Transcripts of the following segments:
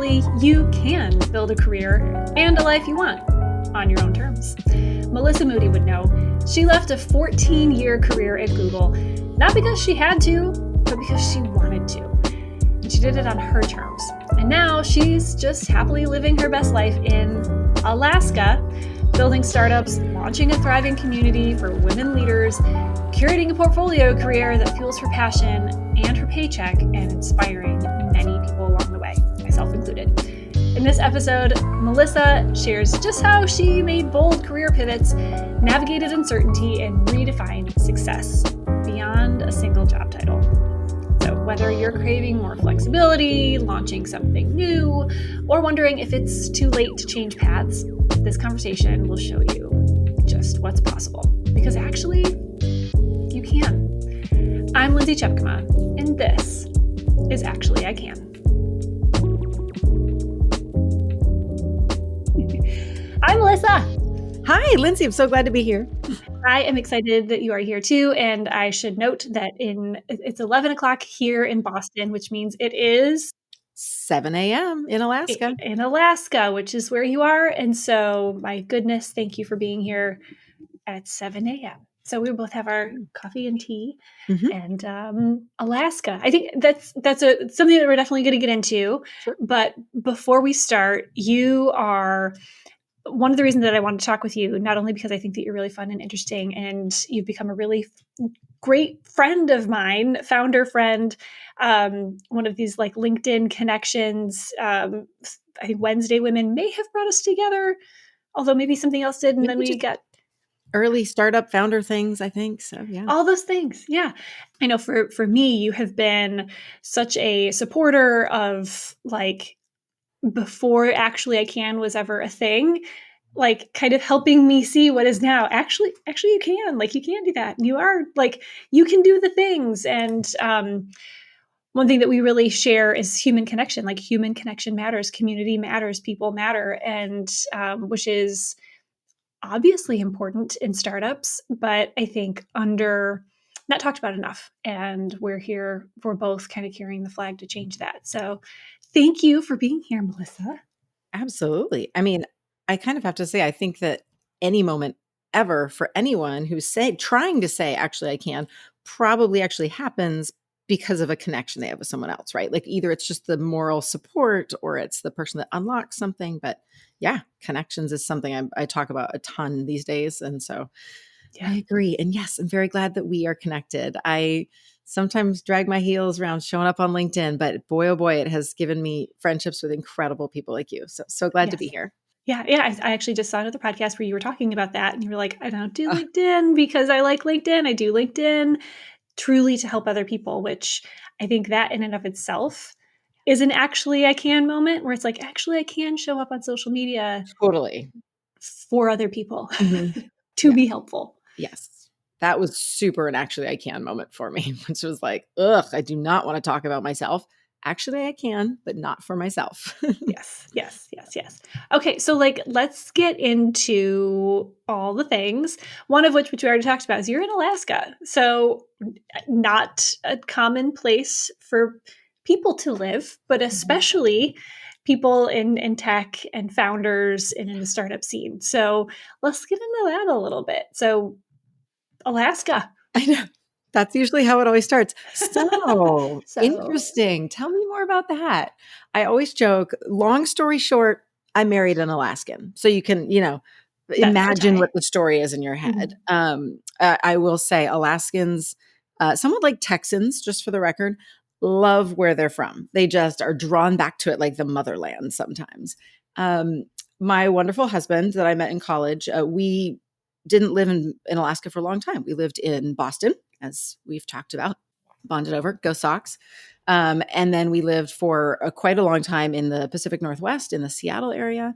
eventually you can build a career and a life you want on your own terms. Melissa Moody would know. She left a 14-year career at Google, not because she had to, but because she wanted to. And she did it on her terms. And now she's just happily living her best life in Alaska, building startups, launching a thriving community for women leaders, curating a portfolio career that fuels her passion and her paycheck, and inspiring many people along the way, myself included. In this episode, Melissa shares just how she made bold career pivots, navigated uncertainty, and redefined success beyond a single job title. So whether you're craving more flexibility, launching something new, or wondering if it's too late to change paths, this conversation will show you just what's possible. Because actually, you can. I'm Lindsay Chepkema, and this is Actually I Can. Hi, Melissa. Hi, Lindsay. I'm so glad to be here. I am excited that you are here too. And I should note that it's 11 o'clock here in Boston, which means it is 7 a.m. in Alaska. In Alaska, which is where you are. And so, my goodness, thank you for being here at 7 a.m. So we both have our coffee and tea. And Alaska. I think that's something that we're definitely going to get into. Sure. But before we start, you are one of the reasons that I wanted to talk with you, not only because I think that you're really fun and interesting, and you've become a really great friend of mine, founder friend, one of these like LinkedIn connections. I think Wednesday Women may have brought us together, although maybe something else did. And Maybe then we got early startup founder things, I think. So yeah. All those things. Yeah. I know for me, you have been such a supporter of like, before Actually I Can was ever a thing, like kind of helping me see what is now actually you can, like, you can do that. And you are like, you can do the things. And one thing that we really share is human connection, like human connection matters, community matters, people matter. And which is obviously important in startups, but I think not talked about enough. And we're both kind of carrying the flag to change that. So thank you for being here, Melissa. Absolutely. I mean, I kind of have to say, I think that any moment ever for anyone who's trying to say, actually, I can, probably actually happens because of a connection they have with someone else, right? Like either it's just the moral support or it's the person that unlocks something. But yeah, connections is something I talk about a ton these days. And so yeah. I agree. And yes, I'm very glad that we are connected. I sometimes drag my heels around showing up on LinkedIn, but boy, oh boy, it has given me friendships with incredible people like you. So glad to be here. Yeah. I actually just saw another podcast where you were talking about that, and you were like, I don't do LinkedIn because I like LinkedIn. I do LinkedIn truly to help other people, which I think that in and of itself is an Actually I Can moment, where it's like, actually I can show up on social media totally for other people to be helpful. Yes. That was super an Actually I Can moment for me, which was like, ugh, I do not want to talk about myself. Actually, I can, but not for myself. Yes. Okay, so like, let's get into all the things. One of which we already talked about, is you're in Alaska. So not a common place for people to live, but especially people in tech and founders and in the startup scene. So let's get into that a little bit. So Alaska. I know. That's usually how it always starts. So interesting. Tell me more about that. I always joke, long story short, I married an Alaskan. So you can, imagine what the story is in your head. I will say Alaskans, somewhat like Texans, just for the record, love where they're from. They just are drawn back to it like the motherland sometimes. My wonderful husband that I met in college, we didn't live in Alaska for a long time. We lived in Boston, as we've talked about, bonded over, go Sox. And then we lived for quite a long time in the Pacific Northwest, in the Seattle area.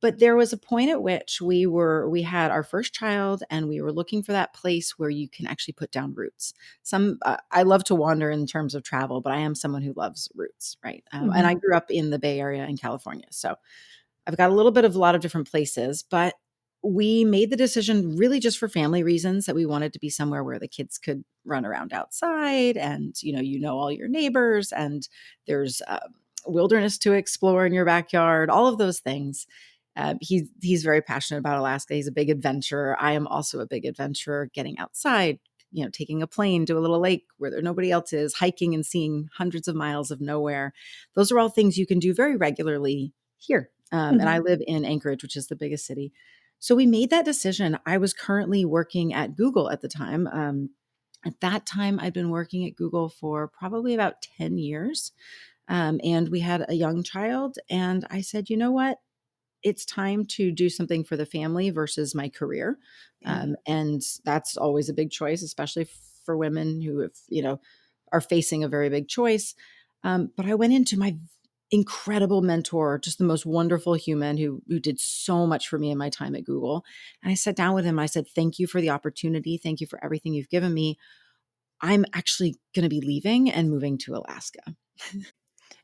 But there was a point at which we had our first child, and we were looking for that place where you can actually put down roots. I love to wander in terms of travel, but I am someone who loves roots, right? And I grew up in the Bay Area in California. So I've got a lot of different places, but we made the decision really just for family reasons that we wanted to be somewhere where the kids could run around outside and, all your neighbors, and there's wilderness to explore in your backyard, all of those things. He's very passionate about Alaska. He's a big adventurer. I am also a big adventurer, getting outside, taking a plane to a little lake where there nobody else is, hiking and seeing hundreds of miles of nowhere. Those are all things you can do very regularly here. And I live in Anchorage, which is the biggest city. So we made that decision. I was currently working at Google at the time. At that time, I'd been working at Google for probably about 10 years. And we had a young child. And I said, you know what? It's time to do something for the family versus my career. And that's always a big choice, especially for women who are facing a very big choice. But I went into my incredible mentor, just the most wonderful human who did so much for me in my time at Google. And I sat down with him. I said, thank you for the opportunity. Thank you for everything you've given me. I'm actually going to be leaving and moving to Alaska.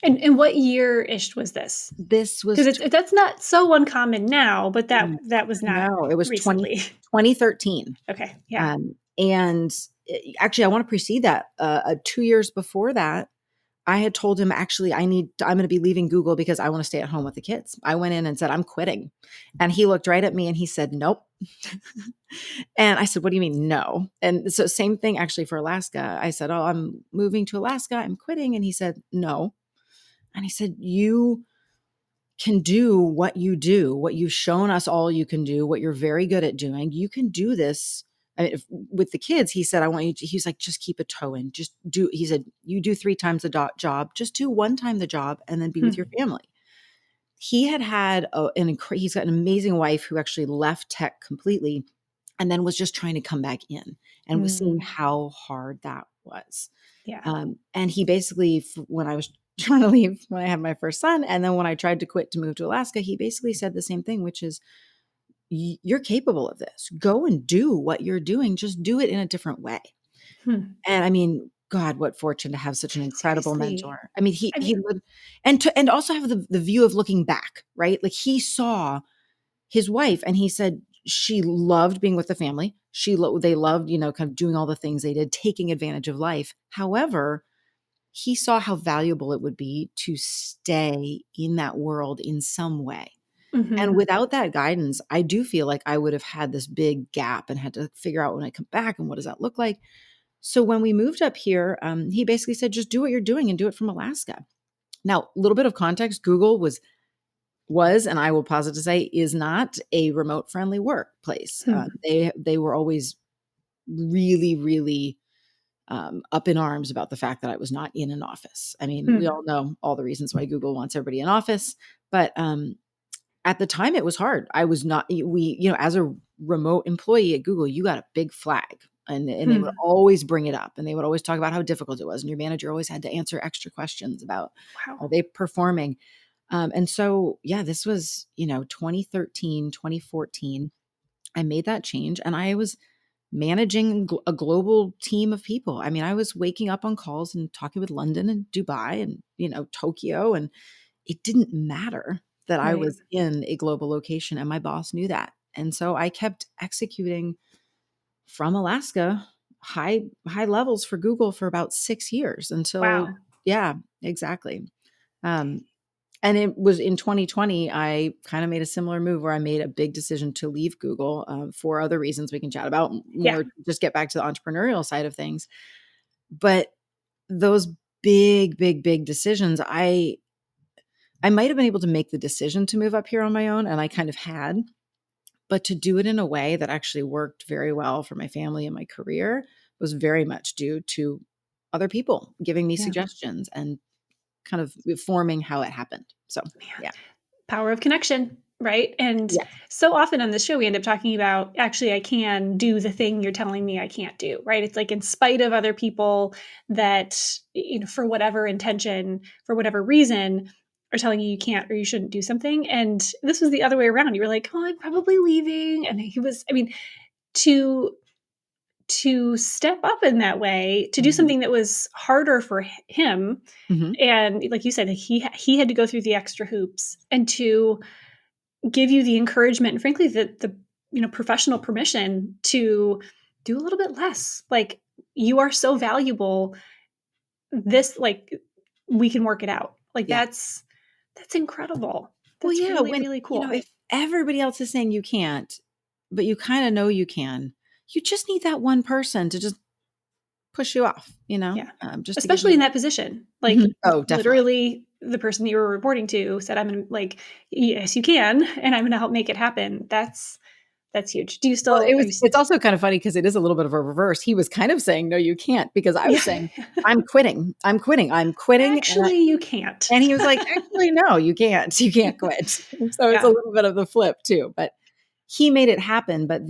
And what year-ish was this? This was because that's not so uncommon now, but that was not. No, it was recently. 2013. Okay, yeah. And actually, I want to precede that. 2 years before that, I had told him, actually, I'm going to be leaving Google because I want to stay at home with the kids. I went in and said, I'm quitting. And he looked right at me and he said, nope. And I said, what do you mean, no? And so same thing actually for Alaska. I said, oh, I'm moving to Alaska. I'm quitting. And he said, no. And he said, you can do what you do, what you've shown us all you can do, what you're very good at doing. You can do this. I mean, with the kids, he said, I want you to, he's like, just keep a toe in, just do, he said, you do 3 times the job, just do 1 time the job and then be with your family. He had he's got an amazing wife who actually left tech completely and then was just trying to come back in and was seeing how hard that was. Yeah. And he basically, when I was trying to leave, when I had my first son, and then when I tried to quit to move to Alaska, he basically said the same thing, which is, you're capable of this. Go and do what you're doing. Just do it in a different way. And I mean, God, what fortune to have such an incredible mentor. I mean, he lived, and also have the view of looking back, right? Like he saw his wife and he said she loved being with the family. They loved, kind of doing all the things they did, taking advantage of life. However, he saw how valuable it would be to stay in that world in some way. And without that guidance, I do feel like I would have had this big gap and had to figure out when I come back and what does that look like. So when we moved up here, he basically said, just do what you're doing and do it from Alaska. Now, a little bit of context, Google was, and I will posit to say, is not a remote friendly workplace. They were always really, really up in arms about the fact that I was not in an office. I mean, we all know all the reasons why Google wants everybody in office, but at the time it was hard. I was not, as a remote employee at Google, you got a big flag and they would always bring it up and they would always talk about how difficult it was. And your manager always had to answer extra questions about, are they performing? And so, this was, 2013, 2014, I made that change and I was managing a global team of people. I mean, I was waking up on calls and talking with London and Dubai and, Tokyo, and it didn't matter that I was in a global location and my boss knew that. And so I kept executing from Alaska, high levels for Google for about 6 years until, exactly. And it was in 2020, I kind of made a similar move where I made a big decision to leave Google for other reasons we can chat about more, just get back to the entrepreneurial side of things. But those big, big, big decisions, I might have been able to make the decision to move up here on my own, and I kind of had, but to do it in a way that actually worked very well for my family and my career was very much due to other people giving me suggestions and kind of forming how it happened. So, Power of connection, right? And so often on the show, we end up talking about, actually, I can do the thing you're telling me I can't do, right? It's like in spite of other people that, for whatever intention, for whatever reason, are telling you can't or you shouldn't do something. And this was the other way around. You were like, oh, I'm probably leaving. And he was, to step up in that way, to do something that was harder for him. And like you said, he had to go through the extra hoops and to give you the encouragement and frankly, the professional permission to do a little bit less. Like, you are so valuable. This, like, we can work it out. Like Yeah. that's incredible. Well, That's yeah, really, when, really cool. if everybody else is saying you can't, but you kind of know you can, you just need that one person to just push you off, Yeah. just to give Especially in you. that position. Like Mhm. Oh, definitely. literally the person that you were reporting to said, I'm going to like, yes, you can. And I'm going to help make it happen. That's huge. Do you Well, still, are you, it's also kind of funny because it is a little bit of a reverse. He was kind of saying, no, you can't, because I was yeah, saying, I'm quitting. I'm quitting. I'm quitting. actually you can't. And he was like, actually, no, you can't. You can't quit. So it's a Yeah. little bit of the flip too. But he made it happen. But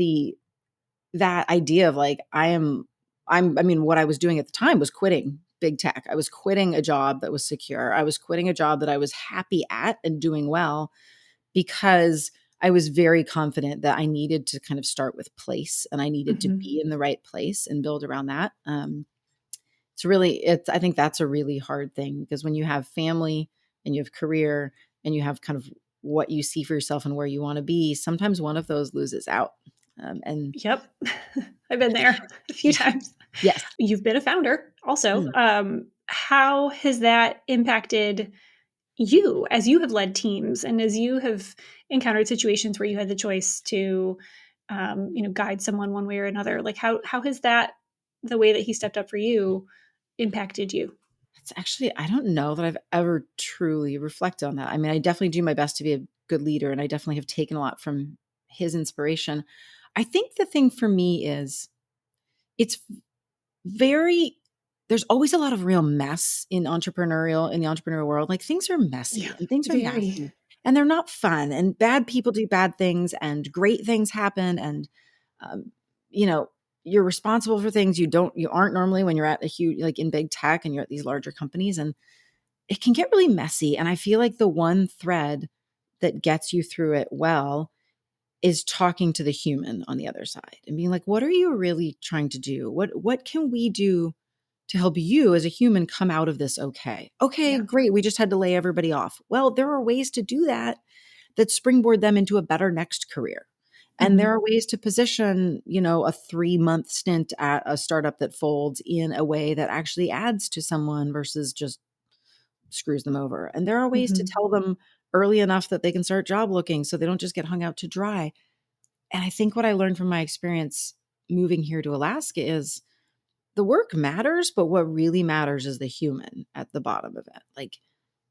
that idea of like, I mean, what I was doing at the time was quitting big tech. I was quitting a job that was secure. I was quitting a job that I was happy at and doing well, because I was very confident that I needed to kind of start with place, and I needed to Mhm. be in the right place and build around that. I think that's a really hard thing, because when you have family and you have career and you have kind of what you see for yourself and where you want to be, sometimes one of those loses out. And Yep. I've been there a few yeah, times. yes. You've been a founder also. Mm. How has that impacted you as you have led teams and as you have encountered situations where you had the choice to, guide someone one way or another? Like how has that, the way that he stepped up for you, impacted you? It's actually, I don't know that I've ever truly reflected on that. I mean, I definitely do my best to be a good leader, and I definitely have taken a lot from his inspiration. I think the thing for me is, it's very there's always a lot of real mess in the entrepreneurial world. Like, things are Yeah, messy and things are very. nasty and they're not fun, and bad people do bad things and great things happen. And um, you know, you're responsible for things you aren't normally when you're at a huge, like in big tech and you're at these larger companies, and it can get really messy. And I feel like the one thread that gets you through it well is talking to the human on the other side and being like, what are you really trying to do? What can we do to help you as a human come out of this okay? Okay, Yeah. great. We just had to lay everybody off. Well, there are ways to do that that springboard them into a better next career. And there Mhm. are ways to position, a 3-month stint at a startup that folds in a way that actually adds to someone versus just screws them over. And there are ways to Mhm. tell them early enough that they can start job looking so they don't just get hung out to dry. And I think what I learned from my experience moving here to Alaska is the work matters, but what really matters is the human at the bottom of it. Like,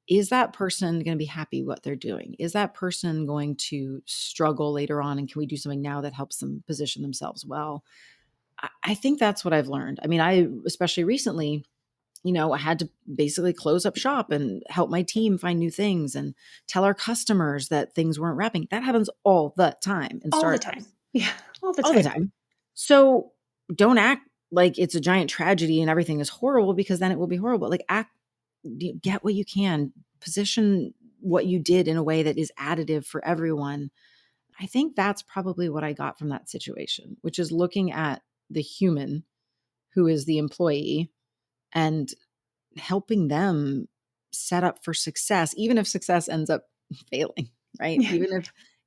is that person going to be happy what they're doing? Is that person going to struggle later on? And can we do something now that helps them position themselves well? I think that's what I've learned. I mean, especially recently, I had to basically close up shop and help my team find new things and tell our customers that things weren't wrapping. That happens all the time in All the time. startups, Yeah, all the all the time. time. So don't act like it's a giant tragedy and everything is horrible, because then it will be horrible. Like, get what you can, position what you did in a way that is additive for everyone. I think that's probably what I got from that situation, which is looking at the human who is the employee and helping them set up for success, even if success ends up failing, right? Yeah.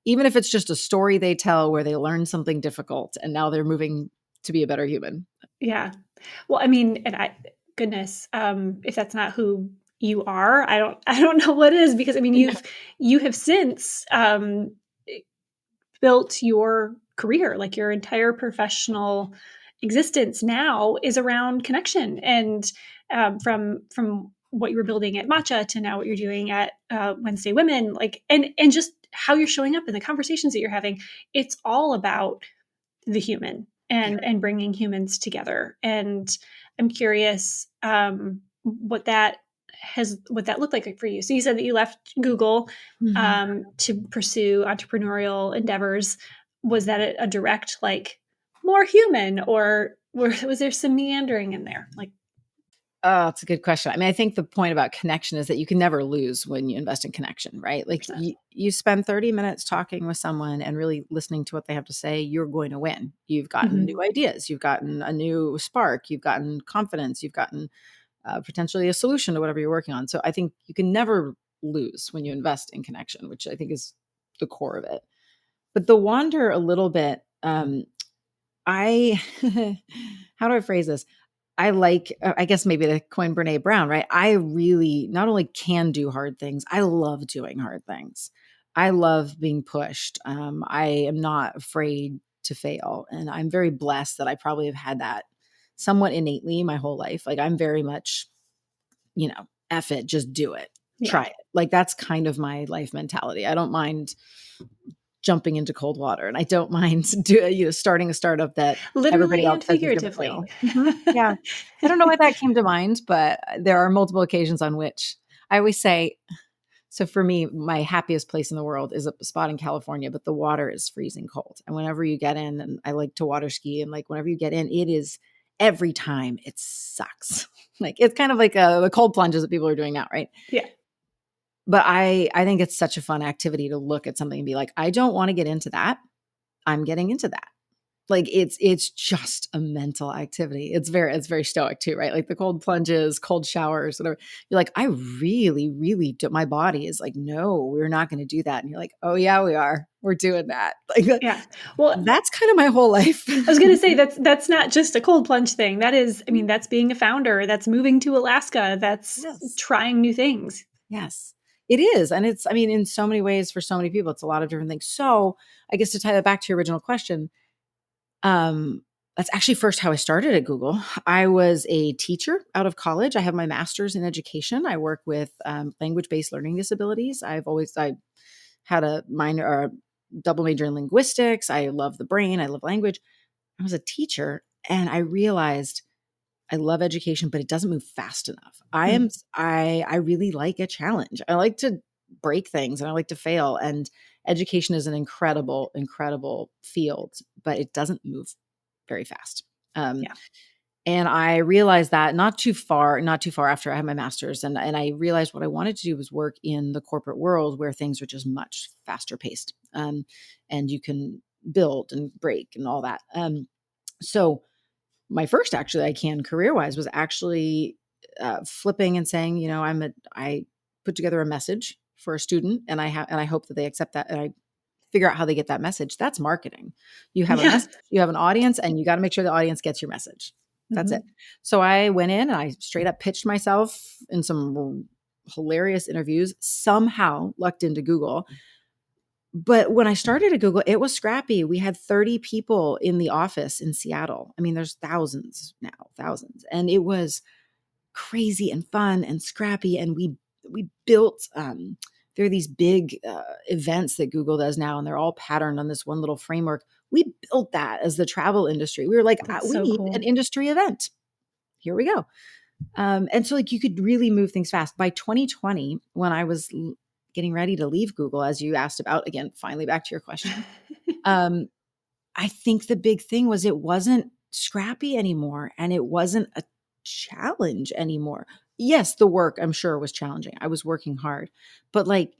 Even if it's just a story they tell where they learn something difficult and now they're moving to be a better human. Yeah. Well, I mean, and goodness, if that's not who you are, I don't know what is, because I mean, you have since built your career, like your entire professional existence now is around connection, and from what you were building at Matcha to now what you're doing at Wednesday Women, like and just how you're showing up in the conversations that you're having, it's all about the human Yeah. and bringing humans together. And I'm curious what that looked like for you. So you said that you left Google Mhm. to pursue entrepreneurial endeavors. Was that a direct, like, more human, or was there some meandering in there? Like, Oh, it's a good question. I mean, I think the point about connection is that you can never lose when you invest in connection, right? Like, 100%. you spend 30 minutes talking with someone and really listening to what they have to say, you're going to win. You've gotten new Mhm. ideas, you've gotten a new spark, you've gotten confidence, you've gotten potentially a solution to whatever you're working on. So I think you can never lose when you invest in connection, which I think is the core of it. But the wander a little bit, I how do I phrase this? I like, I guess maybe to coin Brene Brown, right? I really not only can do hard things, I love doing hard things. I love being pushed. I am not afraid to fail. And I'm very blessed that I probably have had that somewhat innately my whole life. Like I'm very much, F it, just do it, try it. Like that's kind of my life mentality. I don't mind jumping into cold water, and I don't mind starting a startup that everybody literally else and says is going to figuratively. fail. Yeah. I don't know why that came to mind, but there are multiple occasions on which I always say, so for me, my happiest place in the world is a spot in California, but the water is freezing cold. And whenever you get in, and I like to water ski, and like whenever you get in, it is every time it sucks. Like it's kind of like the cold plunges that people are doing now, right? Yeah. But I think it's such a fun activity to look at something and be like, I don't want to get into that. I'm getting into that. Like it's just a mental activity. It's very stoic too, right? Like the cold plunges, cold showers, whatever. You're like, I really, really do. My body is like, no, we're not going to do that. And you're like, oh yeah, we are. We're doing that. Like, yeah. Well, that's kind of my whole life. I was going to say that's not just a cold plunge thing. That is, I mean, that's being a founder. That's moving to Alaska. That's trying new things. Yes. It is. And it's, I mean, in so many ways for so many people, it's a lot of different things. So I guess to tie that back to your original question, that's actually first how I started at Google. I was a teacher out of college. I have my master's in education. I work with language-based learning disabilities. I had a minor or a double major in linguistics. I love the brain. I love language. I was a teacher, and I realized I love education, but it doesn't move fast enough. I really like a challenge. I like to break things and I like to fail. And education is an incredible, incredible field, but it doesn't move very fast. And I realized that not too far after I had my master's, and I realized what I wanted to do was work in the corporate world where things are just much faster paced, and you can build and break and all that. So my first actually I can career-wise was actually flipping and saying, I put together a message for a student, and I hope that they accept that, and I figure out how they get that message. That's marketing. You have a message, you have an audience, and you got to make sure the audience gets your message. That's it. So I went in and I straight up pitched myself in some hilarious interviews, somehow lucked into Google. But when I started at Google, it was scrappy. We had 30 people in the office in Seattle. I mean, there's thousands now, thousands. And it was crazy and fun and scrappy. And we built, there are these big events that Google does now, and they're all patterned on this one little framework. We built that as the travel industry. We were like, we need an industry event. Here we go. And so like you could really move things fast. By 2020, when I was getting ready to leave Google, as you asked about, again, finally back to your question, I think the big thing was it wasn't scrappy anymore, and it wasn't a challenge anymore. Yes, the work I'm sure was challenging. I was working hard, but like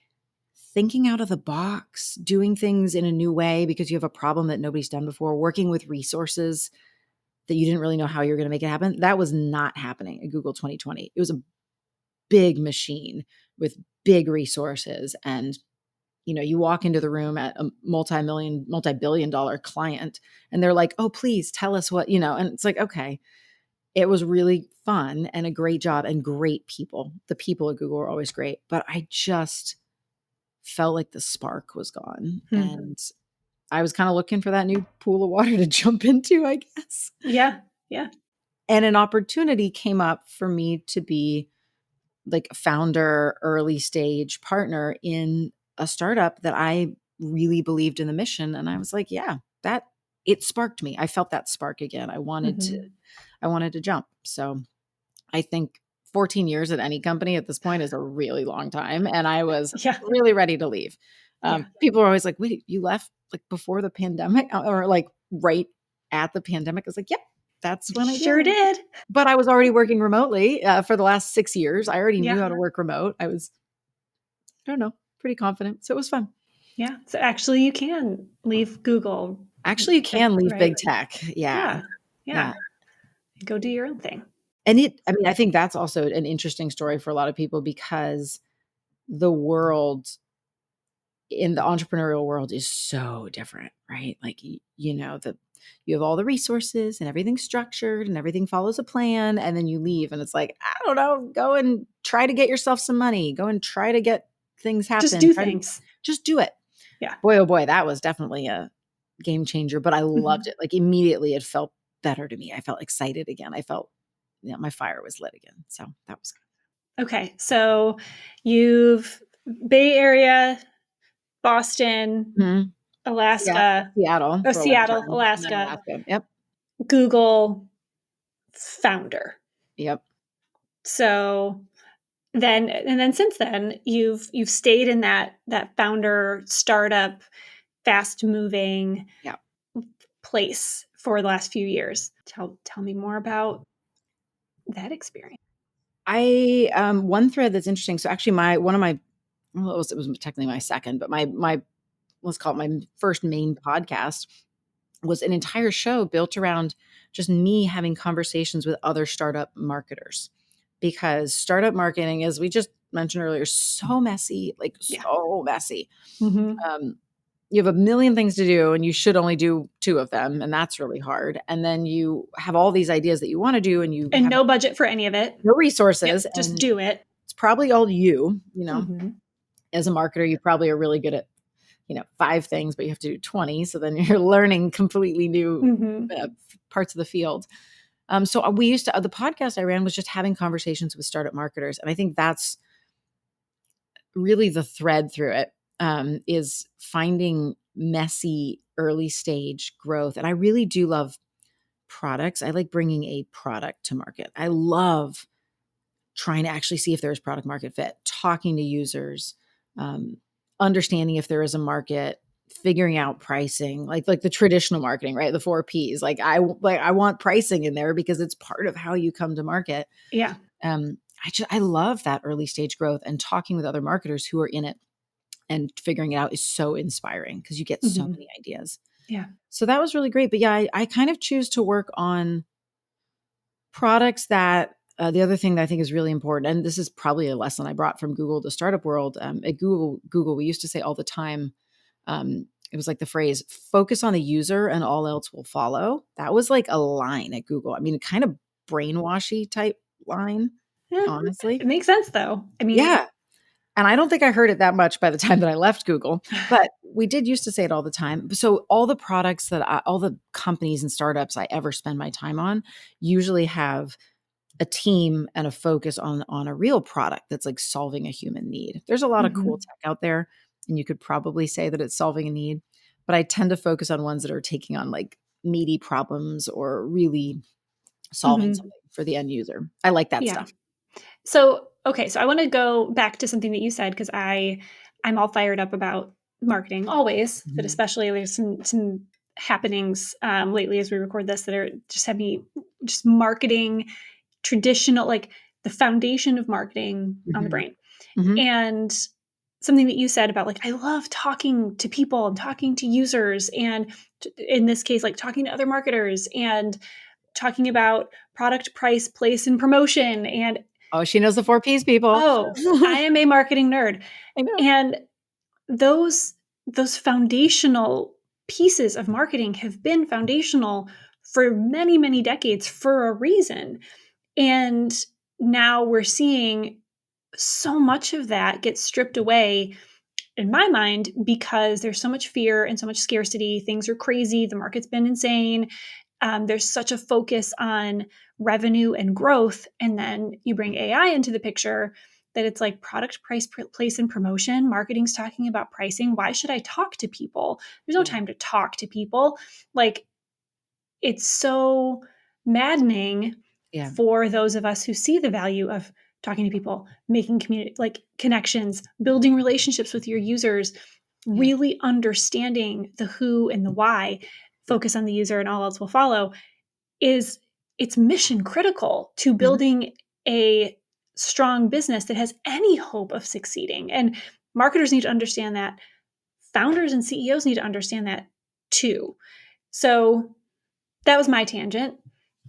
thinking out of the box, doing things in a new way because you have a problem that nobody's done before, working with resources that you didn't really know how you're going to make it happen. That was not happening at Google 2020. It was a big machine with big resources. And, you walk into the room at a multi-billion-dollar client, and they're like, oh, please tell us what, and it's like, okay. It was really fun and a great job and great people. The people at Google were always great, but I just felt like the spark was gone. And I was kind of looking for that new pool of water to jump into, I guess. Yeah. Yeah. And an opportunity came up for me to be like a founder, early stage partner in a startup that I really believed in the mission. And I was like, yeah, it sparked me. I felt that spark again. I wanted to jump. So I think 14 years at any company at this point is a really long time. And I was really ready to leave. People are always like, wait, you left like before the pandemic or like right at the pandemic? I was like, yep, that's when I sure did. But I was already working remotely for the last 6 years. I already knew how to work remote. I was, pretty confident. So it was fun. Yeah. So actually you can leave Google. Actually, you can leave big tech. Yeah. Go do your own thing. And I think that's also an interesting story for a lot of people because the world in the entrepreneurial world is so different, right? Like, you know, you have all the resources and everything's structured and everything follows a plan. And then you leave and it's like, I don't know, go and try to get yourself some money, go and try to get things happen. Just do things. Just do it. Yeah. Boy, oh boy, that was definitely a game changer, but I loved it. Like immediately it felt better to me. I felt excited again. I felt, you know, my fire was lit again. So that was good. Okay. So you've Bay Area, Boston, Alaska, Seattle, Seattle, Alaska. Yep. Google founder. Yep. So then since then you've stayed in that founder startup, fast moving place for the last few years. Tell me more about that experience. I one thread that's interesting. So actually it was technically my second, but my let's call it my first main podcast was an entire show built around just me having conversations with other startup marketers, because startup marketing, as we just mentioned earlier, is so messy, so messy. You have a million things to do and you should only do 2 of them. And that's really hard. And then you have all these ideas that you want to do and have no budget for any of it, no resources. Yep, just do it. It's probably all you know, as a marketer, you probably are really good at, 5 things, but you have to do 20. So then you're learning completely new parts of the field. So the podcast I ran was just having conversations with startup marketers. And I think that's really the thread through it, is finding messy early stage growth. And I really do love products. I like bringing a product to market. I love trying to actually see if there's product market fit, talking to users, understanding if there is a market, figuring out pricing, like the traditional marketing, right? The 4 Ps. I want pricing in there because it's part of how you come to market. Yeah. I love that early stage growth, and talking with other marketers who are in it and figuring it out is so inspiring because you get so many ideas. Yeah. So that was really great. But yeah, I kind of choose to work on products that, the other thing that I think is really important, and this is probably a lesson I brought from Google, the startup world. At Google, we used to say all the time, it was like the phrase, focus on the user and all else will follow. That was like a line at Google. I mean, kind of brainwashy type line, honestly. It makes sense though. I mean, yeah. And I don't think I heard it that much by the time that I left Google, but we did used to say it all the time. So all the products all the companies and startups I ever spend my time on usually have a team and a focus on a real product that's like solving a human need. There's a lot of cool tech out there, and you could probably say that it's solving a need, but I tend to focus on ones that are taking on like meaty problems or really solving something for the end user. I like that stuff. So, okay. So I want to go back to something that you said, because I'm all fired up about marketing always, but especially there's some happenings lately as we record this that are just have me just marketing traditional, like the foundation of marketing on the brain. And something that you said about like, I love talking to people and talking to users. And in this case, like talking to other marketers and talking about product, price, place, and promotion. And oh, she knows the 4 Ps, people. Oh, I am a marketing nerd. I know. And those foundational pieces of marketing have been foundational for many, many decades for a reason. And now we're seeing so much of that get stripped away, in my mind, because there's so much fear and so much scarcity. Things are crazy. The market's been insane. There's such a focus on revenue and growth. And then you bring AI into the picture that it's like product, price, place, and promotion. Marketing's talking about pricing. Why should I talk to people? There's no time to talk to people. Like, it's so maddening for those of us who see the value of talking to people, making community, like connections, building relationships with your users, really understanding the who and the why, focus on the user and all else will follow, it's mission critical to building a strong business that has any hope of succeeding. And marketers need to understand that. Founders and CEOs need to understand that too. So that was my tangent.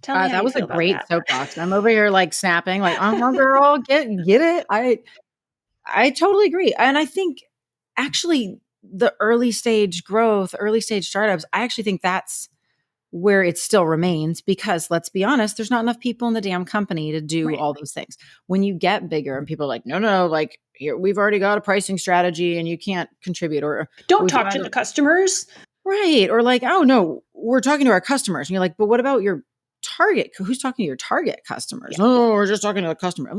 Tell me how that was a great that. soapbox. I'm over here like snapping, like, girl, get it. I totally agree. And I think actually the early stage growth, early stage startups, I actually think that's where it still remains, because let's be honest, there's not enough people in the damn company to do all those things. When you get bigger and people are like, no, like here, we've already got a pricing strategy and you can't contribute, or don't talk to the customers. Right. Or like, oh no, we're talking to our customers. And you're like, but what about your target? Who's talking to your target customers? Yeah. Oh, we're just talking to the customer.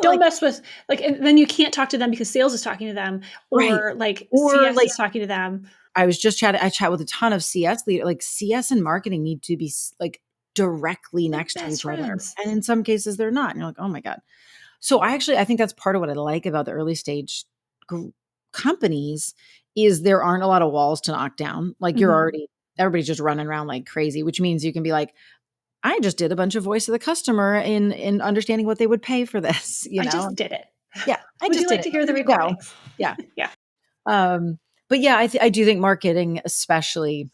Don't mess with and then you can't talk to them because sales is talking to them, or CS is talking to them. I was just I chat with a ton of CS leaders. Like CS and marketing need to be like directly next to each other. And in some cases they're not. And you're like, oh my God. So I think that's part of what I like about the early stage companies is there aren't a lot of walls to knock down. Like everybody's just running around like crazy, which means you can be like, I just did a bunch of voice of the customer in understanding what they would pay for this. I just did it. Yeah. Would you like to hear the recordings? Yeah. Yeah. But yeah, I do think marketing, especially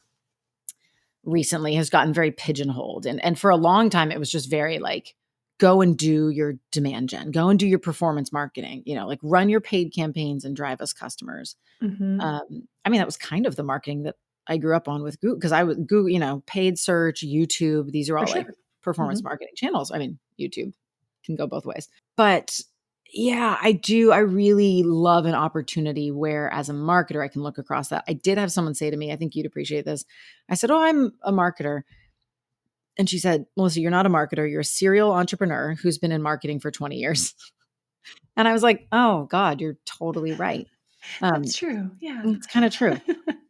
recently, has gotten very pigeonholed. And for a long time, it was just very like, go and do your demand gen, go and do your performance marketing, like run your paid campaigns and drive us customers. That was kind of the marketing that I grew up on with Google, because I would Google, paid search, YouTube, these are all like performance marketing channels. YouTube can go both ways. But yeah, I do. I really love an opportunity where as a marketer, I can look across that. I did have someone say to me, I think you'd appreciate this. I said, oh, I'm a marketer. And she said, Melissa, you're not a marketer. You're a serial entrepreneur who's been in marketing for 20 years. And I was like, oh God, you're totally right. That's true. Yeah. It's kind of true.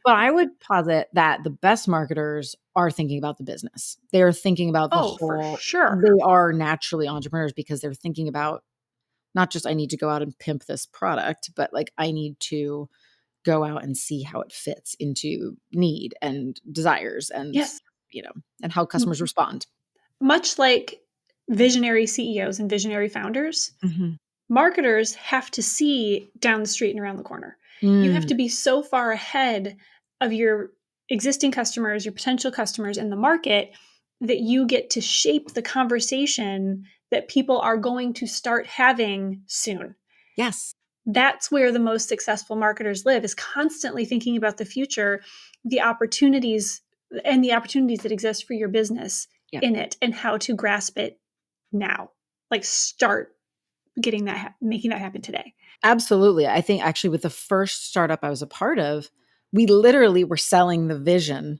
But I would posit that the best marketers are thinking about the business. They're thinking about the whole. For sure. They are naturally entrepreneurs because they're thinking about not just I need to go out and pimp this product, but like I need to go out and see how it fits into need and desires and, and how customers respond. Much like visionary CEOs and visionary founders, marketers have to see down the street and around the corner. You have to be so far ahead of your existing customers, your potential customers in the market, that you get to shape the conversation that people are going to start having soon. Yes. That's where the most successful marketers live, is constantly thinking about the future, the opportunities that exist for your business in it, and how to grasp it now. Like start making that happen today. Absolutely. I think actually with the first startup I was a part of, we literally were selling the vision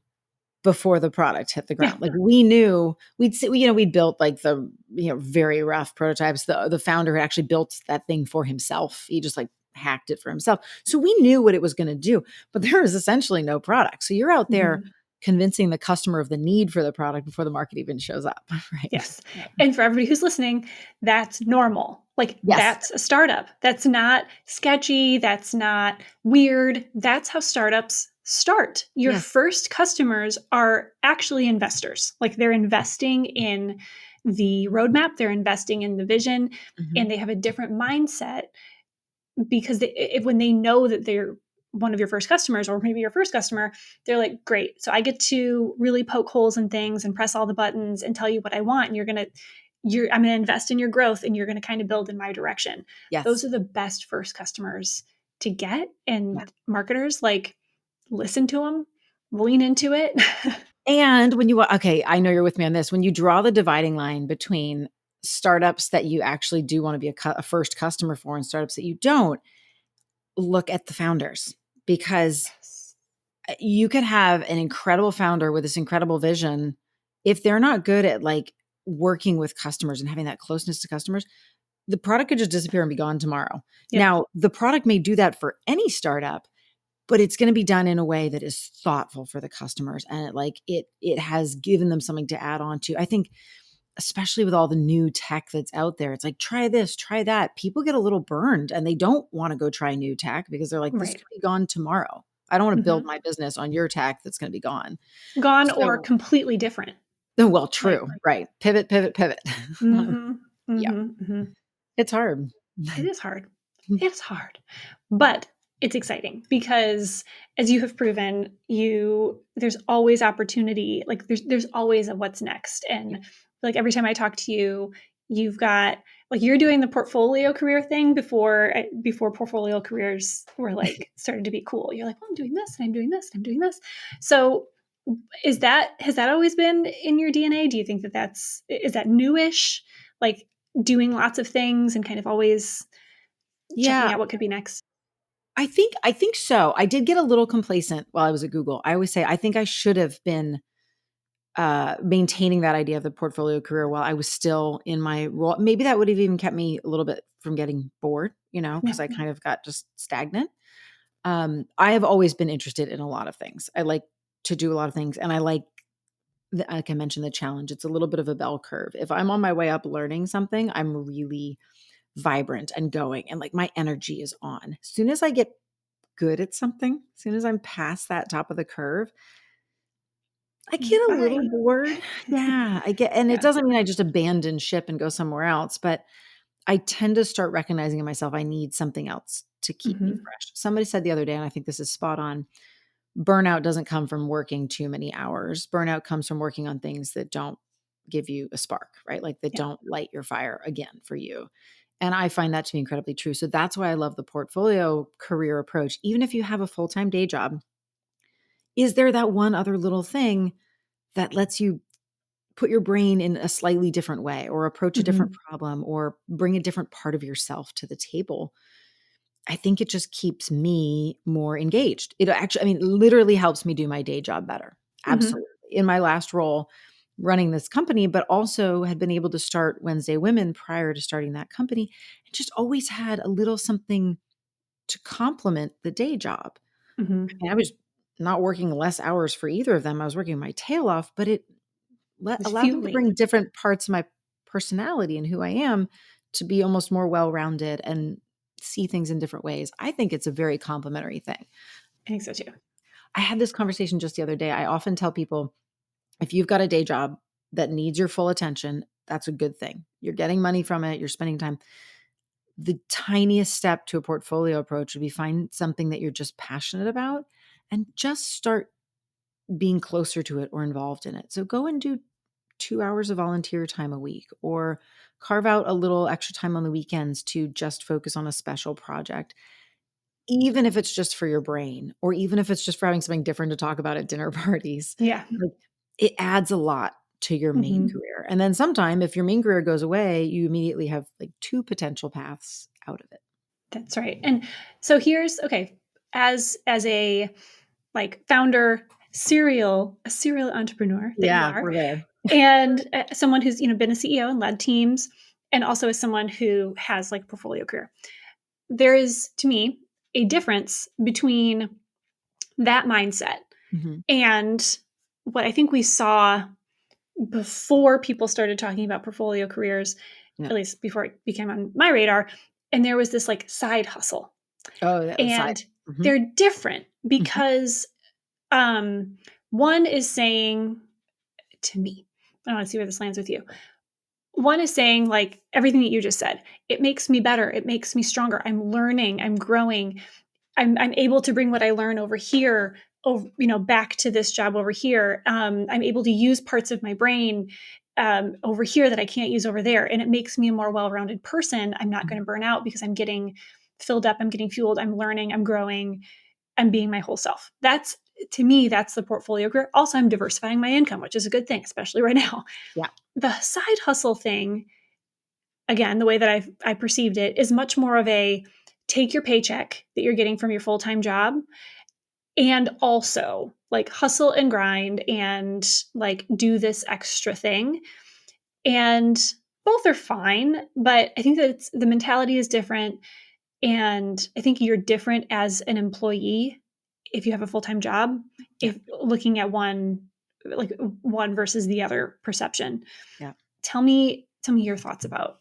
before the product hit the ground. Like we knew we'd built like the, very rough prototypes. The founder had actually built that thing for himself. He just like hacked it for himself. So we knew what it was going to do, but there was essentially no product. So you're out there convincing the customer of the need for the product before the market even shows up. Right. Yes. And for everybody who's listening, that's normal. Like that's a startup. That's not sketchy. That's not weird. That's how startups start. Your first customers are actually investors. Like they're investing in the roadmap, they're investing in the vision, and they have a different mindset because when they know that they're one of your first customers, or maybe your first customer, they're like, great. So I get to really poke holes in things and press all the buttons and tell you what I want. And I'm going to invest in your growth, and you're going to kind of build in my direction. Yes. Those are the best first customers to get. And marketers, like, listen to them, lean into it. And when I know you're with me on this, when you draw the dividing line between startups that you actually do want to be a first customer for and startups that you don't, look at the founders, because you could have an incredible founder with this incredible vision. If they're not good at like working with customers and having that closeness to customers, the product could just disappear and be gone tomorrow. Now, the product may do that for any startup, but it's going to be done in a way that is thoughtful for the customers. And it has given them something to add on to. I think, especially with all the new tech that's out there, it's like, try this, try that. People get a little burned and they don't want to go try new tech because they're like, this could be gone tomorrow. I don't want to build my business on your tech that's going to be gone. Or completely different. Well, true. Right. Pivot. It's hard. It is hard. It's hard. But it's exciting because, as you have proven, there's always opportunity. Like there's always a what's next. And like every time I talk to you, you've got like you're doing the portfolio career thing before portfolio careers were like started to be cool. You're like, well, I'm doing this and I'm doing this and I'm doing this. So has that always been in your DNA? Do you think that is that newish? Like doing lots of things and kind of always checking out what could be next? I think so. I did get a little complacent while I was at Google. I always say I think I should have been maintaining that idea of the portfolio career while I was still in my role. Maybe that would have even kept me a little bit from getting bored, because I kind of got just stagnant. I have always been interested in a lot of things. I like to do a lot of things, and I like I mentioned, the challenge. It's a little bit of a bell curve. If I'm on my way up learning something, I'm really vibrant and going, and like my energy is on. As soon as I get good at something, as soon as I'm past that top of the curve, I get a little bored. Yeah, I get, and it doesn't mean I just abandon ship and go somewhere else, but I tend to start recognizing in myself, I need something else to keep me fresh. Somebody said the other day, and I think this is spot on, burnout doesn't come from working too many hours. Burnout comes from working on things that don't give you a spark, right? Like that don't light your fire again for you. And I find that to be incredibly true. So that's why I love the portfolio career approach. Even if you have a full-time day job, is there that one other little thing that lets you put your brain in a slightly different way, or approach a different problem, or bring a different part of yourself to the table? I think it just keeps me more engaged. It actually, I mean, literally helps me do my day job better. Absolutely. In my last role, running this company, but also had been able to start Wednesday Women prior to starting that company, and just always had a little something to complement the day job. I mean, I was not working less hours for either of them. I was working my tail off, but it allowed me to bring different parts of my personality and who I am to be almost more well-rounded and see things in different ways. I think it's a very complimentary thing. I think so too. I had this conversation just the other day. I often tell people, if you've got a day job that needs your full attention, that's a good thing. You're getting money from it. You're spending time. The tiniest step to a portfolio approach would be find something that you're just passionate about and just start being closer to it or involved in it. So go and do 2 hours of volunteer time a week, or carve out a little extra time on the weekends to just focus on a special project, even if it's just for your brain, or even if it's just for having something different to talk about at dinner parties. Yeah. Like, it adds a lot to your main career. And then sometime if your main career goes away, you immediately have like 2 potential paths out of it. That's right. And so as a like founder, serial entrepreneur that you are, we're there. and someone who's been a CEO and led teams, and also as someone who has like portfolio career, there is, to me, a difference between that mindset and what I think we saw before people started talking about portfolio careers, at least before it became on my radar. And there was this like side hustle. And they're different because one is saying to me, I want to see where this lands with you. One is saying like everything that you just said, it makes me better. It makes me stronger. I'm learning, I'm growing. I'm able to bring what I learn over here, back to this job over here. I'm able to use parts of my brain over here that I can't use over there. And it makes me a more well-rounded person. I'm not going to burn out because I'm getting filled up. I'm getting fueled. I'm learning. I'm growing. I'm being my whole self. To me, that's the portfolio career. Also, I'm diversifying my income, which is a good thing, especially right now. Yeah. The side hustle thing, again, the way that I perceived it, is much more of a take your paycheck that you're getting from your full-time job and also like hustle and grind and like do this extra thing. And both are fine, but I think that the mentality is different. And I think you're different as an employee if you have a full-time job, if looking at one versus the other perception. Yeah. Tell me your thoughts about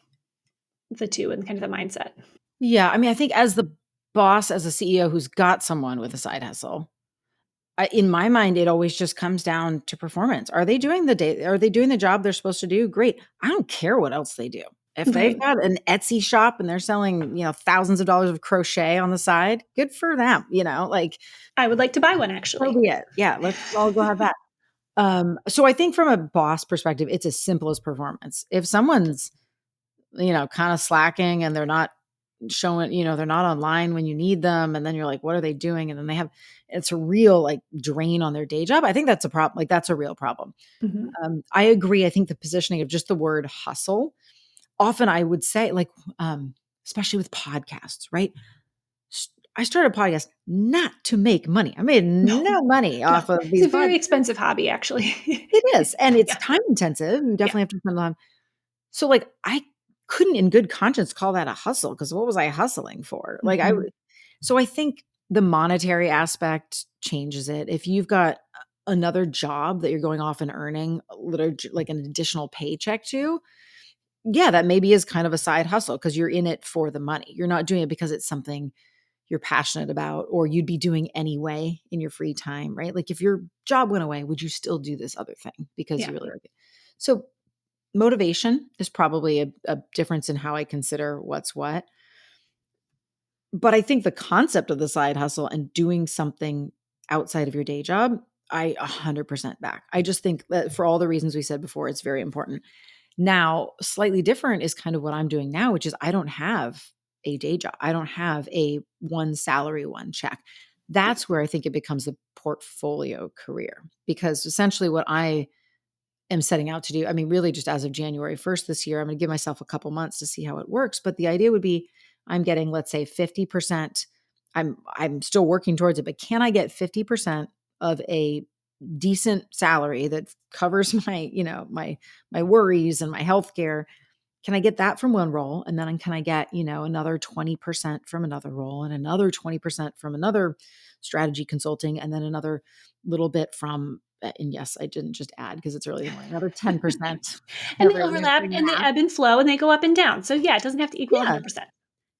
the two and kind of the mindset. Yeah. I mean, I think as the boss, as a CEO who's got someone with a side hustle, in my mind, it always just comes down to performance. Are they doing the job they're supposed to do? Great. I don't care what else they do. If they've got an Etsy shop and they're selling, thousands of dollars of crochet on the side, good for them. Like, I would like to buy one, actually. So be it. Yeah. Let's all go have that. So I think from a boss perspective, it's as simple as performance. If someone's kind of slacking and they're not showing, they're not online when you need them. And then you're like, what are they doing? And then it's a real like drain on their day job. I think that's a problem. Like that's a real problem. I agree. I think the positioning of just the word hustle, often I would say like, especially with podcasts, right? I started a podcast not to make money. I made no money off of these. It's a very expensive hobby, actually. It is. And it's time intensive. You definitely have to spend time. So like I couldn't in good conscience call that a hustle because what was I hustling for? Like so I think the monetary aspect changes it. If you've got another job that you're going off and earning like an additional paycheck to, yeah, that maybe is kind of a side hustle because you're in it for the money. You're not doing it because it's something you're passionate about or you'd be doing anyway in your free time, right? Like if your job went away, would you still do this other thing because you really like it? So motivation is probably a difference in how I consider what's what. But I think the concept of the side hustle and doing something outside of your day job, I 100% back. I just think that for all the reasons we said before, it's very important. Now, slightly different is kind of what I'm doing now, which is I don't have a day job. I don't have a one salary, one check. That's where I think it becomes a portfolio career because essentially what I am setting out to do, I mean, really just as of January 1st this year, I'm going to give myself a couple months to see how it works. But the idea would be I'm getting, let's say 50%. I'm still working towards it, but can I get 50% of a decent salary that covers my, my worries and my healthcare? Can I get that from one role? And then can I get, another 20% from another role and another 20% from another strategy consulting and then another little bit from, and yes, I didn't just add because it's early in the morning, another 10%. And they overlap and they ebb and flow and they go up and down. So yeah, it doesn't have to equal 100%.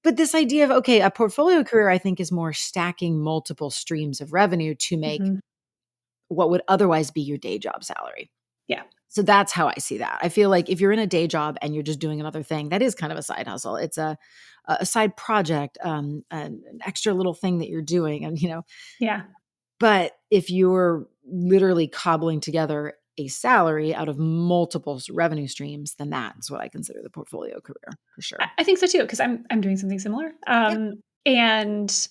But this idea of, okay, a portfolio career, I think is more stacking multiple streams of revenue to make what would otherwise be your day job salary. Yeah. So that's how I see that. I feel like if you're in a day job and you're just doing another thing, that is kind of a side hustle. It's a side project, an extra little thing that you're doing. And, yeah. But if you're literally cobbling together a salary out of multiple revenue streams, then that's what I consider the portfolio career for sure. I think so too, because I'm doing something similar. And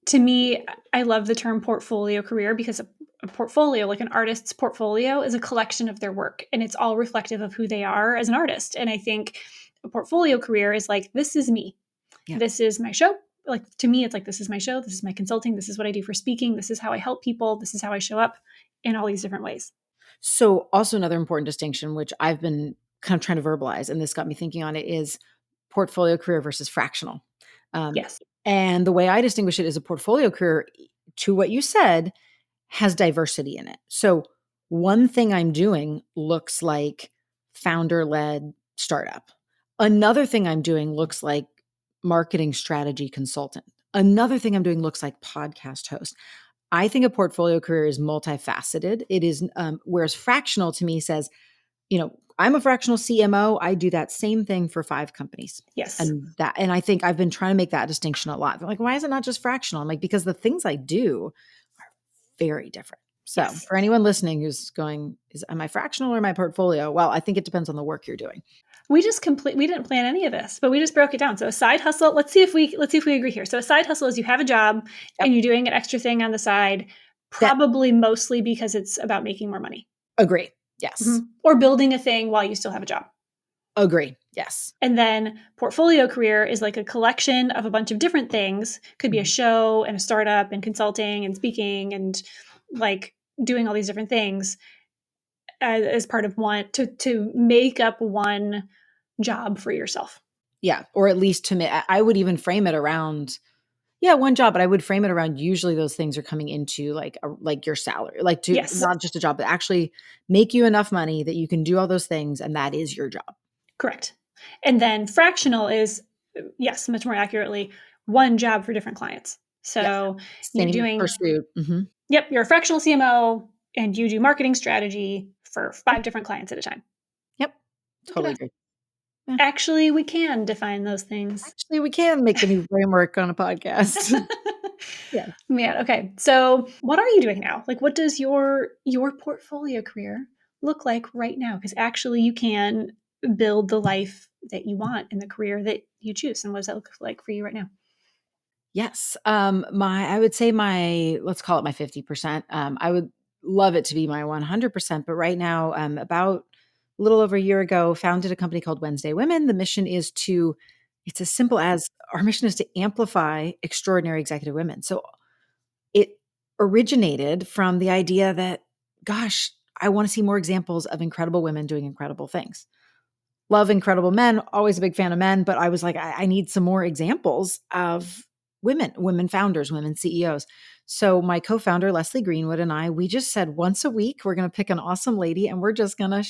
to me, I love the term portfolio career because a portfolio, like an artist's portfolio, is a collection of their work and it's all reflective of who they are as an artist. And I think a portfolio career is like, this is me. Yeah. This is my show. Like to me, it's like, this is my show. This is my consulting. This is what I do for speaking. This is how I help people. This is how I show up in all these different ways. So also another important distinction, which I've been kind of trying to verbalize, and this got me thinking on it, is portfolio career versus fractional. Yes. And the way I distinguish it is a portfolio career, to what you said, has diversity in it. So one thing I'm doing looks like founder-led startup. Another thing I'm doing looks like marketing strategy consultant. Another thing I'm doing looks like podcast host. I think a portfolio career is multifaceted. It is, whereas fractional to me says, I'm a fractional CMO. I do that same thing for 5 companies. Yes. And I think I've been trying to make that distinction a lot. They're like, why is it not just fractional? I'm like, because the things I do are very different. So for anyone listening who's going, am I fractional or am I portfolio? Well, I think it depends on the work you're doing. We didn't plan any of this, but we just broke it down. So a side hustle, let's see if we agree here. So a side hustle is you have a job and you're doing an extra thing on the side, probably mostly because it's about making more money. Agree. Yes. Mm-hmm. Or building a thing while you still have a job. Agree. Yes. And then portfolio career is like a collection of a bunch of different things. Could be a show and a startup and consulting and speaking and like doing all these different things as part of one to make up one job for yourself. Yeah. Or at least to me, I would even frame it around, one job, but I would frame it around usually those things are coming into like your salary, like to not just a job, but actually make you enough money that you can do all those things. And that is your job. Correct. And then fractional is, yes, much more accurately, one job for different clients. So you're doing, yep, you're a fractional CMO and you do marketing strategy for 5 different clients at a time. Yep. Totally agree. Yeah. Actually, we can define those things. Actually, we can make the new framework on a podcast. Yeah. Man. Okay. So what are you doing now? Like, what does your portfolio career look like right now? Because actually you can build the life you want in the career that you choose? And what does that look like for you right now? Yes. I would say let's call it my 50%. I would love it to be my 100%, but right now, about a little over a year ago, founded a company called Wednesday Women. The mission is it's as simple as our mission is to amplify extraordinary executive women. So it originated from the idea that, gosh, I want to see more examples of incredible women doing incredible things. Love incredible men, always a big fan of men, but I was like, I need some more examples of women founders, women CEOs. So my co-founder, Leslie Greenwood, and we just said once a week, we're going to pick an awesome lady and we're just going to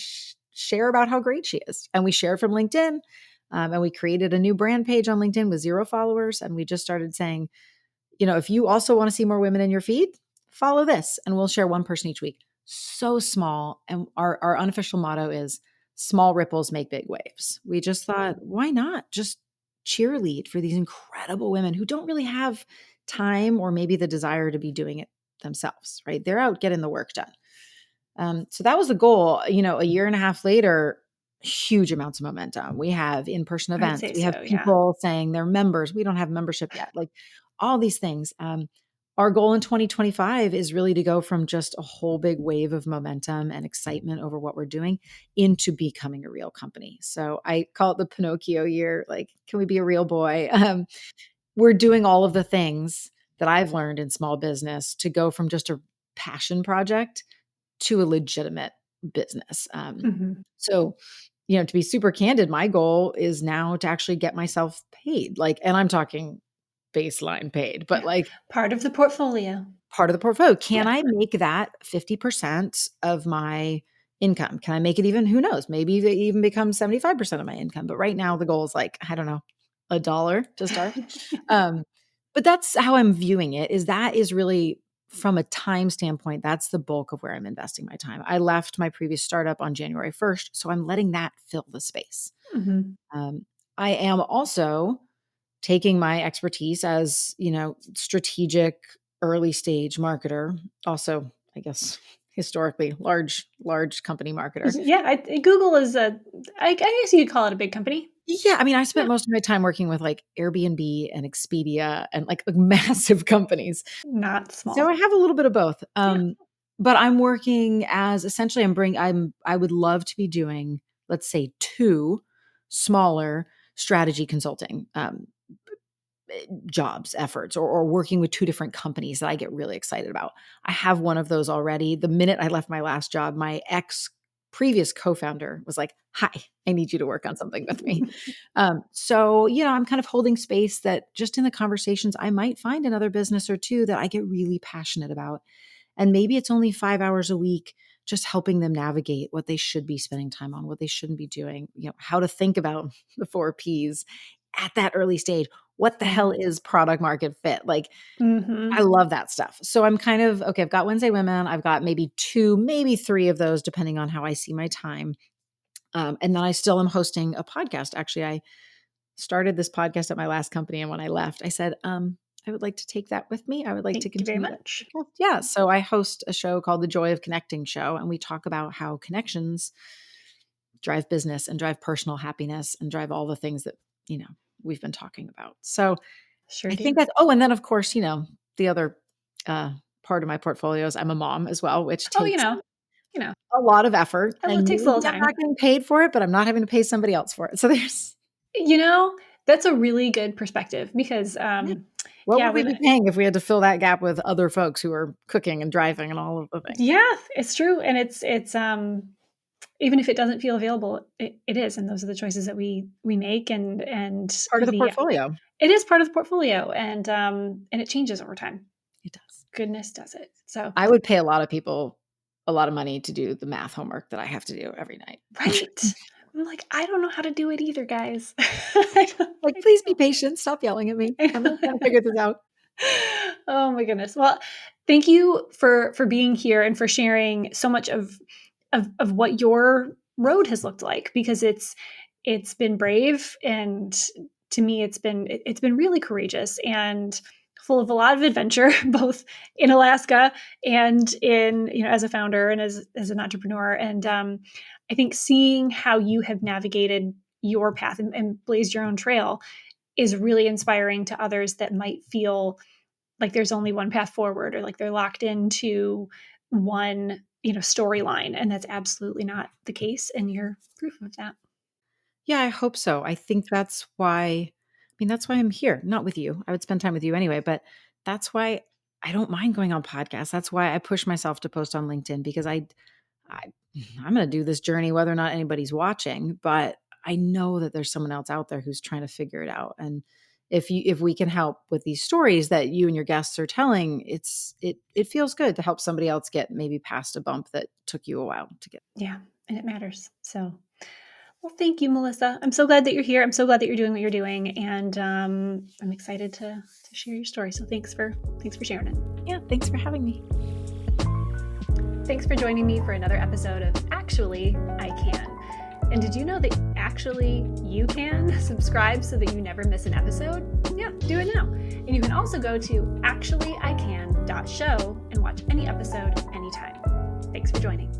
share about how great she is. And we shared from LinkedIn. And we created a new brand page on LinkedIn with 0 followers. And we just started saying, if you also want to see more women in your feed, follow this and we'll share one person each week. So small. And our unofficial motto is small ripples make big waves. We just thought, why not just cheerlead for these incredible women who don't really have time or maybe the desire to be doing it themselves, right? They're out getting the work done. So that was the goal. A year and a half later, huge amounts of momentum. We have in-person I would events. say We have so, yeah. people saying they're members. We don't have membership yet. Like all these things. Our goal in 2025 is really to go from just a whole big wave of momentum and excitement over what we're doing into becoming a real company. So I call it the Pinocchio year. Like, can we be a real boy? We're doing all of the things that I've learned in small business to go from just a passion project to a legitimate business. So, to be super candid, my goal is now to actually get myself paid. And I'm talking baseline paid, but part of the portfolio. Part of the portfolio. Can I make that 50% of my income? Can I make it even, who knows, maybe it even becomes 75% of my income. But right now the goal is I don't know, $1 to start. But that's how I'm viewing it, that is really from a time standpoint, that's the bulk of where I'm investing my time. I left my previous startup on January 1st, so I'm letting that fill the space. I am also taking my expertise as, strategic early stage marketer, also, I guess, historically large company marketer. Yeah, Google is I guess you could call it a big company. Yeah, I mean, I spent most of my time working with Airbnb and Expedia and massive companies. Not small. So I have a little bit of both. But I'm working as essentially I would love to be doing, let's say, 2 smaller strategy consulting jobs, efforts, or working with 2 different companies that I get really excited about. I have one of those already. The minute I left my last job, my previous co-founder was like, "Hi, I need you to work on something with me." So, I'm kind of holding space that just in the conversations, I might find another business or 2 that I get really passionate about. And maybe it's only 5 hours a week, just helping them navigate what they should be spending time on, what they shouldn't be doing, how to think about the 4 Ps at that early stage. What the hell is product market fit? I love that stuff. So I'm kind of, okay, I've got Wednesday Women. I've got maybe 2, maybe 3 of those, depending on how I see my time. And then I still am hosting a podcast. Actually, I started this podcast at my last company. And when I left, I said, I would like to take that with me. I would like to continue. Thank you very much. Yeah. So I host a show called The Joy of Connecting Show. And we talk about how connections drive business and drive personal happiness and drive all the things that, we've been talking about. So I think that's, and then of course, the other part of my portfolio is I'm a mom as well, which takes a lot of effort. It takes a little time. I'm not getting paid for it, but I'm not having to pay somebody else for it. So there's, that's a really good perspective because, what would we be paying if we had to fill that gap with other folks who are cooking and driving and all of the things? Yeah, it's true. And it's even if it doesn't feel available, it is. And those are the choices that we make and part of the portfolio. It is part of the portfolio. And it changes over time. It does. Goodness does it. So I would pay a lot of people a lot of money to do the math homework that I have to do every night. Right. I'm like, I don't know how to do it either, guys. Please be patient. Stop yelling at me. I'm not trying to figure this out. Oh my goodness. Well, thank you for being here and for sharing so much of what your road has looked like, because it's been brave, and to me it's been really courageous and full of a lot of adventure, both in Alaska and in, as a founder and as an entrepreneur. And I think seeing how you have navigated your path and blazed your own trail is really inspiring to others that might feel like there's only one path forward, or like they're locked into one, storyline. And that's absolutely not the case. And you're proof of that. Yeah, I hope so. I think that's why I'm here, not with you. I would spend time with you anyway, but that's why I don't mind going on podcasts. That's why I push myself to post on LinkedIn, because I I'm going to do this journey whether or not anybody's watching, but I know that there's someone else out there who's trying to figure it out. And if we can help with these stories that you and your guests are telling, it feels good to help somebody else get maybe past a bump that took you a while to get. Yeah. And it matters. So, well, thank you, Melissa. I'm so glad that you're here. I'm so glad that you're doing what you're doing. And I'm excited to share your story. So thanks for sharing it. Yeah. Thanks for having me. Thanks for joining me for another episode of Actually, I Can. And did you know that actually you can subscribe so that you never miss an episode? Yeah, do it now. And you can also go to actuallyican.show and watch any episode anytime. Thanks for joining.